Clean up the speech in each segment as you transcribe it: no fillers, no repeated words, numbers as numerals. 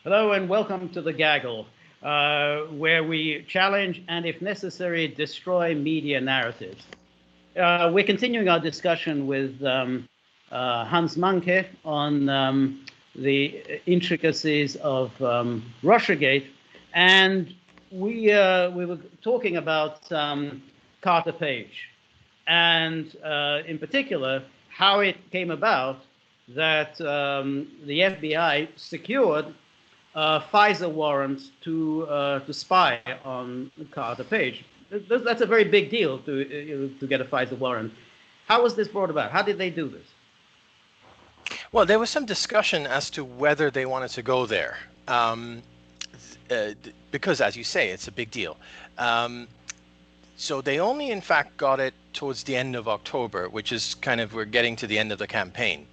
Hello and welcome to the Gaggle, where we challenge and, if necessary, destroy media narratives. We're continuing our discussion with Hans Mahncke on the intricacies of RussiaGate, and we were talking about Carter Page, and in particular how it came about that the FBI secured Fisa warrants to spy on Carter Page. That's a very big deal to get a Fisa warrant. How was this brought about? How did they do this? Well, there was some discussion as to whether they wanted to go there, because, as you say, it's a big deal. So they only, in fact, got it towards the end of October, which is kind of, we're getting to the end of the campaign.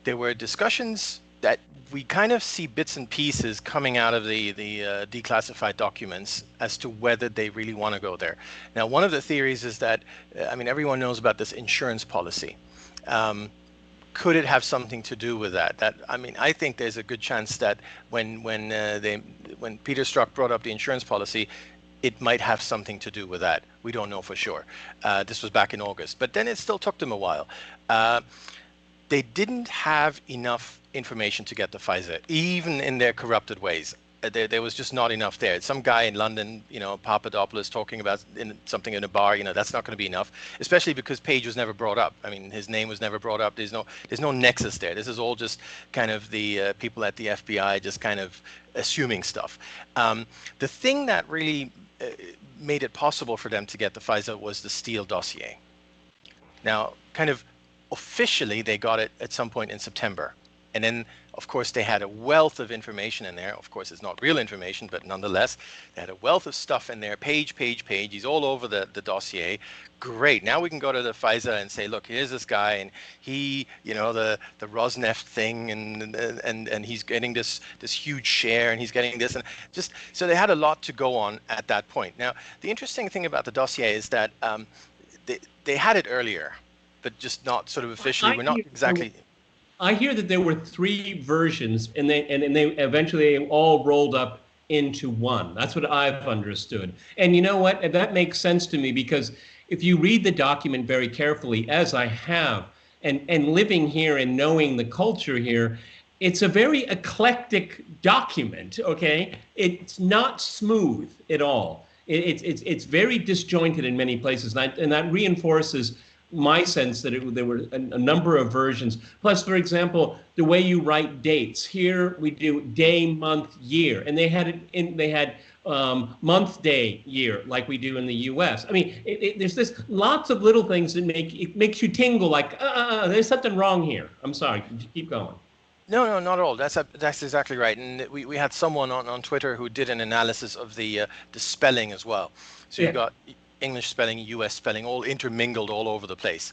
There were discussions that we kind of see bits and pieces coming out of the declassified documents as to whether they really want to go there. Now, one of the theories is that, everyone knows about this insurance policy. Could it have something to do with that? I think there's a good chance that when Peter Strzok brought up the insurance policy, it might have something to do with that. We don't know for sure. This was back in August, but then it still took them a while. They didn't have enough information to get the Fisa, even in their corrupted ways. There was just not enough there. Some guy in London, Papadopoulos, talking about something in a bar, that's not going to be enough, especially because Page was never brought up. His name was never brought up. There's no nexus there. This is all just kind of the people at the FBI just kind of assuming stuff. The thing that really made it possible for them to get the Fisa was the Steele Dossier. Now, kind of officially, they got it at some point in September. And then, of course, they had a wealth of information in there. Of course, it's not real information, but nonetheless, they had a wealth of stuff in there. Page. He's all over the dossier. Great. Now we can go to the Fisa and say, look, here's this guy, and he, the Rosneft thing, and he's getting this huge share, and he's getting this, and just so they had a lot to go on at that point. Now, the interesting thing about the dossier is that they had it earlier, but just not sort of officially. We're not exactly. I hear that there were 3 versions, and they eventually all rolled up into one. That's what I've understood. And you know what? That makes sense to me, because if you read the document very carefully, as I have, and living here and knowing the culture here, it's a very eclectic document. Okay, it's not smooth at all. It's very disjointed in many places, and that reinforces my sense that there were a number of versions. Plus, for example, the way you write dates. Here we do day, month, year, and they had month, day, year, like we do in the U.S. There's this lots of little things that makes you tingle, like there's something wrong here. I'm sorry, keep going. No, not at all. That's exactly right. And we had someone on Twitter who did an analysis of the spelling as well. So you got English spelling, US spelling, all intermingled all over the place.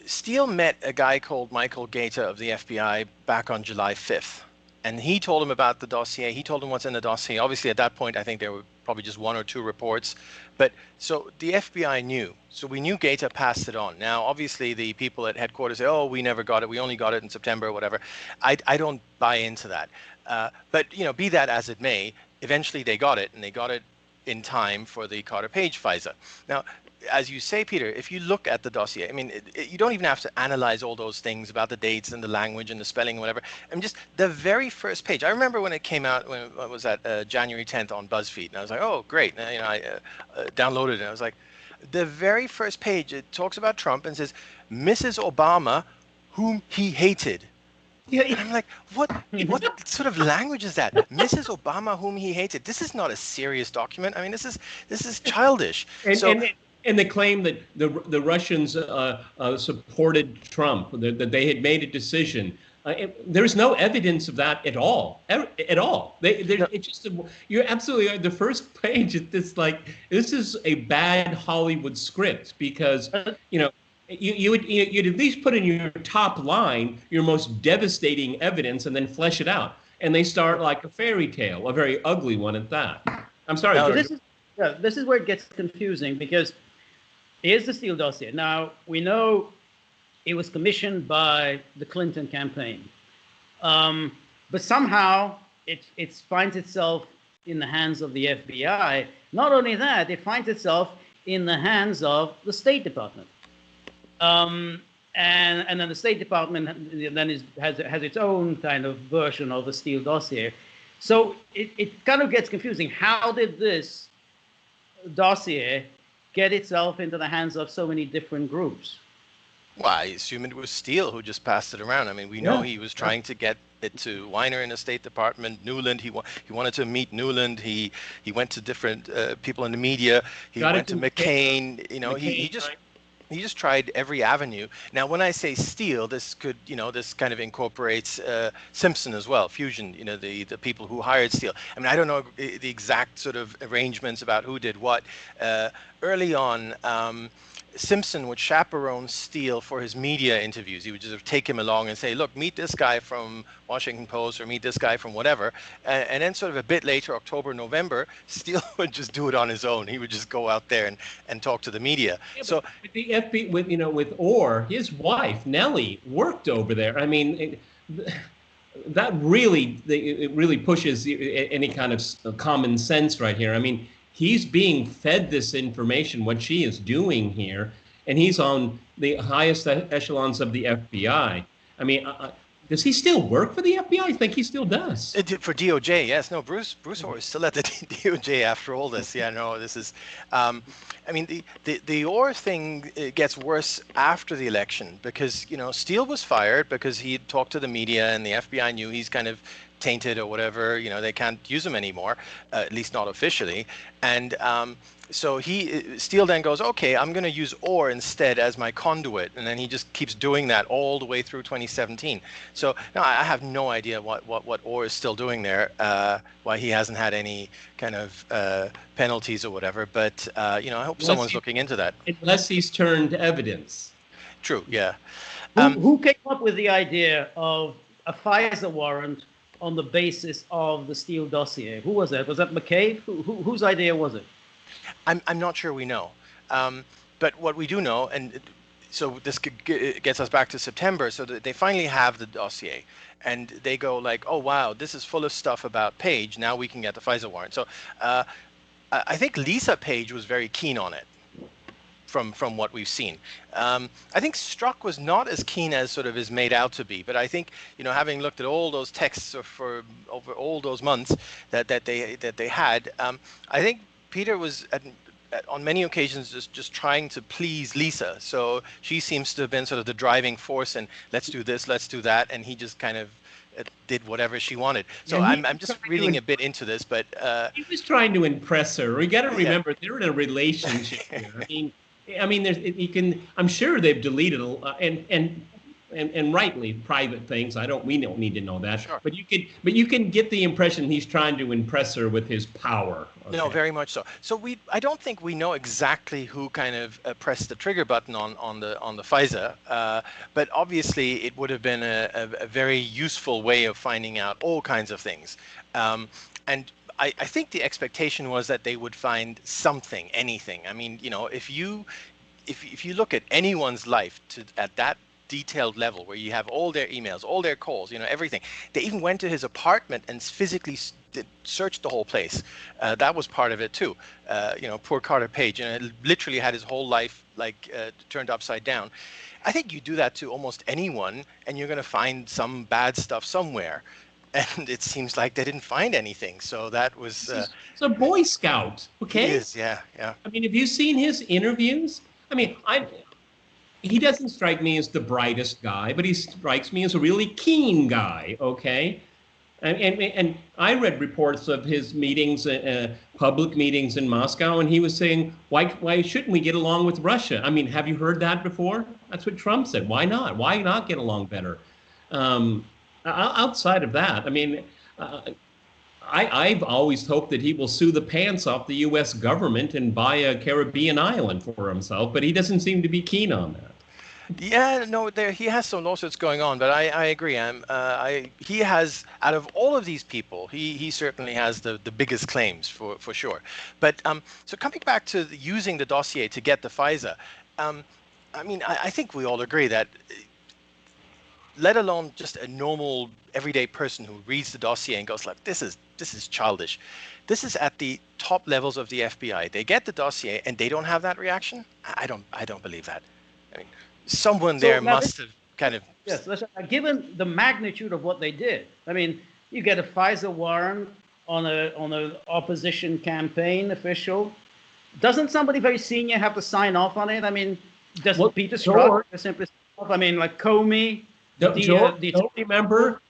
Steele met a guy called Michael Gaeta of the FBI back on July 5th. And he told him about the dossier. He told him what's in the dossier. Obviously, at that point, I think there were probably just 1 or 2 reports. But so the FBI knew. So we knew Gaeta passed it on. Now, obviously, the people at headquarters say, oh, we never got it. We only got it in September or whatever. I don't buy into that. But, be that as it may, eventually they got it, and they got it in time for the Carter Page Fisa. Now, as you say, Peter, if you look at the dossier, you don't even have to analyze all those things about the dates and the language and the spelling and whatever. Just the very first page. I remember when it came out, when it was at January 10th on BuzzFeed, and I was like, oh, great. And, I downloaded it, and I was like, the very first page, it talks about Trump and says, Mrs. Obama, whom he hated. Yeah, I'm like, what sort of language is that? Mrs. Obama, whom he hated. This is not a serious document. This is childish. And they claim that the Russians supported Trump, that they had made a decision. There's no evidence of that at all. At all. It's just you're absolutely right. The first page is this is a bad Hollywood script, because you'd at least put in your top line your most devastating evidence and then flesh it out. And they start like a fairy tale, a very ugly one at that. I'm sorry. This is where it gets confusing, because here's the Steele dossier. Now, we know It was commissioned by the Clinton campaign. But somehow it finds itself in the hands of the FBI. Not only that, it finds itself in the hands of the State Department. And then the State Department then has its own kind of version of the Steele Dossier. So it kind of gets confusing. How did this dossier get itself into the hands of so many different groups? Well, I assume it was Steele who just passed it around. I mean, we know he was trying to get it to Weiner in the State Department, Newland. He wanted to meet Newland. He went to different people in the media. He went to McCain. You know, he just tried every avenue. Now, when I say Steele, this could, this kind of incorporates Simpson as well, Fusion, the people who hired Steele. I mean, I don't know the exact sort of arrangements about who did what. Early on, Simpson would chaperone Steele for his media interviews. He would just take him along and say, look, meet this guy from Washington Post or meet this guy from whatever. And then sort of a bit later, October, November, Steele would just do it on his own. He would just go out there and talk to the media. Yeah, so the FBI, with Orr, his wife, Nellie, worked over there. I mean, that really pushes any kind of common sense right here. I mean, he's being fed this information, what she is doing here, and he's on the highest echelons of the FBI. I mean, does he still work for the FBI? I think he still does. For DOJ, yes. No, Bruce Orr is still at the DOJ after all this. Yeah, no, this is. I mean, the Orr thing gets worse after the election because Steele was fired because he talked to the media and the FBI knew he's kind of tainted or whatever, they can't use him anymore, at least not officially. And so Steele then goes, okay, I'm going to use Orr instead as my conduit. And then he just keeps doing that all the way through 2017. So no, I have no idea what Orr is still doing there, why he hasn't had any kind of penalties or whatever. But, I hope someone's looking into that. Unless he's turned evidence. True, yeah. Who came up with the idea of a Fisa warrant on the basis of the Steele dossier? Who was that? Was that McCabe? Whose idea was it? I'm not sure we know. But what we do know, and so this gets us back to September, so that they finally have the dossier. And they go like, oh, wow, this is full of stuff about Page. Now we can get the Fisa warrant. So I think Lisa Page was very keen on it. From what we've seen. I think Strzok was not as keen as sort of is made out to be, but I think, having looked at all those texts for over all those months that they had, I think Peter was on many occasions just trying to please Lisa. So she seems to have been sort of the driving force and let's do this, let's do that, and he just kind of did whatever she wanted. So I'm just reading a bit into this, but he was trying to impress her. We got to remember they're in a relationship here. I mean, I'm sure they've deleted and rightly private things. We don't need to know that. Sure. But you can get the impression he's trying to impress her with his power. Okay? No, very much so. So I don't think we know exactly who kind of pressed the trigger button on the Fisa, but obviously it would have been a very useful way of finding out all kinds of things. And I think the expectation was that they would find something, anything. I mean, if you look at anyone's life at that detailed level, where you have all their emails, all their calls, everything. They even went to his apartment and physically searched the whole place. That was part of it too. Poor Carter Page, literally had his whole life turned upside down. I think you do that to almost anyone, and you're going to find some bad stuff somewhere. And it seems like they didn't find anything. So that was... It's a Boy Scout, okay? He is, yeah. I mean, have you seen his interviews? I mean, he doesn't strike me as the brightest guy, but he strikes me as a really keen guy, okay? And I read reports of his meetings, public meetings in Moscow, and he was saying, why shouldn't we get along with Russia? I mean, have you heard that before? That's what Trump said. Why not? Why not get along better? Outside of that, I mean, I've always hoped that he will sue the pants off the U.S. government and buy a Caribbean island for himself, but he doesn't seem to be keen on that. Yeah, no, he has some lawsuits going on, but I agree. He has, out of all of these people, he certainly has the biggest claims for sure. But so coming back to using the dossier to get the Fisa, I mean, I think we all agree that, let alone just a normal everyday person who reads the dossier and goes like, this is childish. This is at the top levels of the FBI. They get the dossier and they don't have that reaction. I don't believe that. I mean, someone there must have kind of. Yes, given the magnitude of what they did. I mean, you get a Fisa warrant on an opposition campaign official. Doesn't somebody very senior have to sign off on it? I mean, doesn't Peter Strzok simply sign off? I mean, like Comey. Don't remember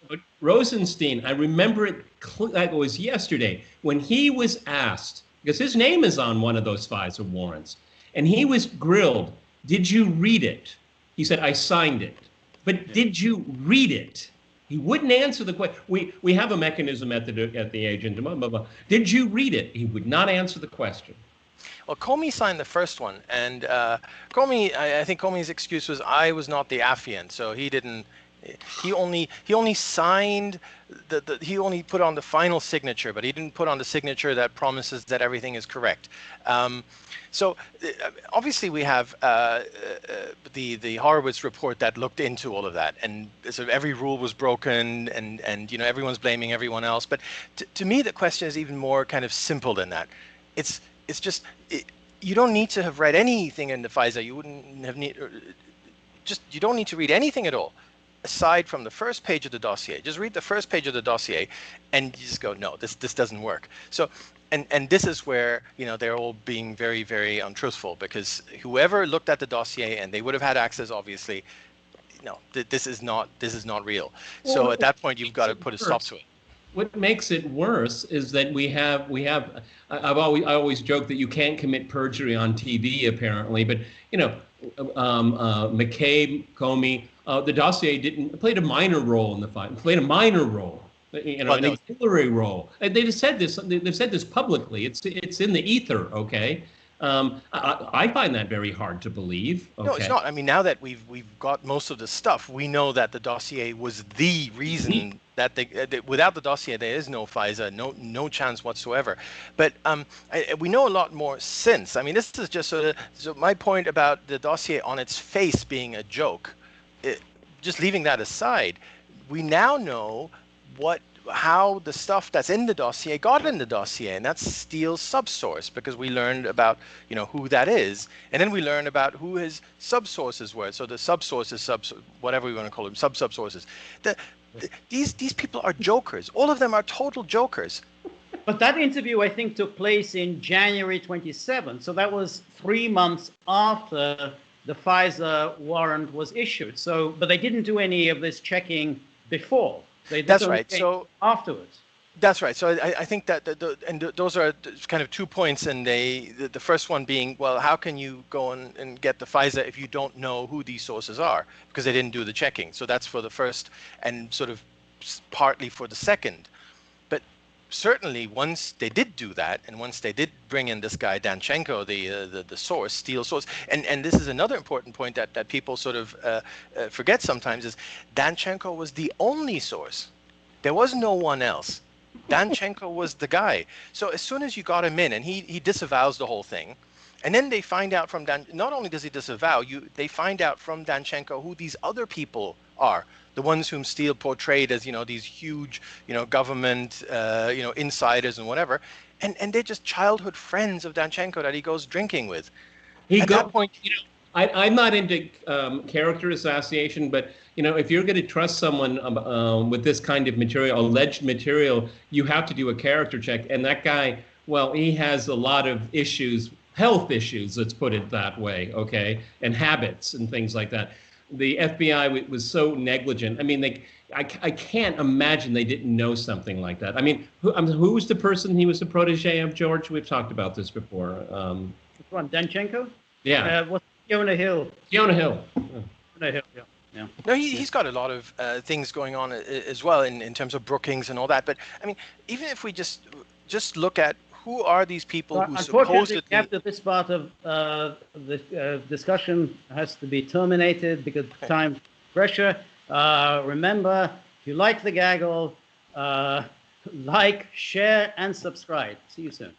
Rosenstein? I remember it like it was yesterday when he was asked, because his name is on one of those Fisa warrants, and he was grilled. Did you read it? He said, I signed it. But did you read it? He wouldn't answer the question. We have a mechanism at the agent. Blah, blah, blah. Did you read it? He would not answer the question. Well, Comey signed the first one, and Comey, I think Comey's excuse was, I was not the affiant, so he didn't. He only signed he only put on the final signature, but he didn't put on the signature that promises that everything is correct. So obviously we have the Horowitz report that looked into all of that, and so every rule was broken, and you know, everyone's blaming everyone else. But to me, the question is even more kind of simple than that. It's just, you don't need to have read anything in the FISA. You wouldn't have you don't need to read anything at all, aside from the first page of the dossier. Just read the first page of the dossier, and you just go, no, this doesn't work. So, and this is where, you know, they're all being very, very untruthful, because whoever looked at the dossier, and they would have had access, obviously, no, this is not real. Well, so at that point, you've got to put a stop to it. What makes it worse is that we have. I always joke that you can't commit perjury on TV, apparently, but you know, McCabe, Comey, the dossier played a minor role in the fight. Played a minor role, you know, an auxiliary role. And they've said this. They've said this publicly. It's in the ether. Okay. I find that very hard to believe. Okay. No, it's not. I mean, now that we've got most of the stuff, we know that the dossier was the reason that without the dossier there is no FISA, no chance whatsoever. But we know a lot more since. I mean, this is just sort of, so my point about the dossier on its face being a joke. Just leaving that aside, we now know how the stuff that's in the dossier got in the dossier, and that's Steele's subsource, because we learned about, you know, who that is, and then we learned about who his subsources were. So the subsources, whatever we want to call them, subsources. These people are jokers. All of them are total jokers. But that interview, I think, took place in January 27th. So that was 3 months after the Fisa warrant was issued. So, but they didn't do any of this checking before. That's right. So afterwards. That's right. So I think that those are kind of 2 points, and the first one being, well, how can you go and get the FISA if you don't know who these sources are, because they didn't do the checking. So that's for the first, and sort of partly for the second. But certainly once they did do that, and once they did bring in this guy Danchenko, the source, Steele source, and this is another important point that people sort of forget sometimes, is Danchenko was the only source. There was no one else. Danchenko was the guy. So as soon as you got him in, and he disavows the whole thing, and then they find out from not only does he disavow, they find out from Danchenko who these other people are, the ones whom Steele portrayed as, you know, these huge, you know, government, you know, insiders and whatever, and they're just childhood friends of Danchenko that he goes drinking with. At that point, you know, I'm not into character assassination, but you know, if you're going to trust someone with this kind of material, alleged material, you have to do a character check. And that guy, well, he has a lot of issues, health issues, let's put it that way, okay, and habits and things like that. The FBI was so negligent. I mean, I can't imagine they didn't know something like that. I mean, who was the person? He was the protege of George. We've talked about this before. Which one, Danchenko? Yeah. What's Fiona Hill? Fiona Hill. Fiona Hill, yeah. Yeah. No, he's got a lot of things going on as well in terms of Brookings and all that. But I mean, even if we just look at who are these people who supposedly... After this part of the discussion has to be terminated because of time pressure. Remember, if you like the gaggle, like, share, and subscribe. See you soon.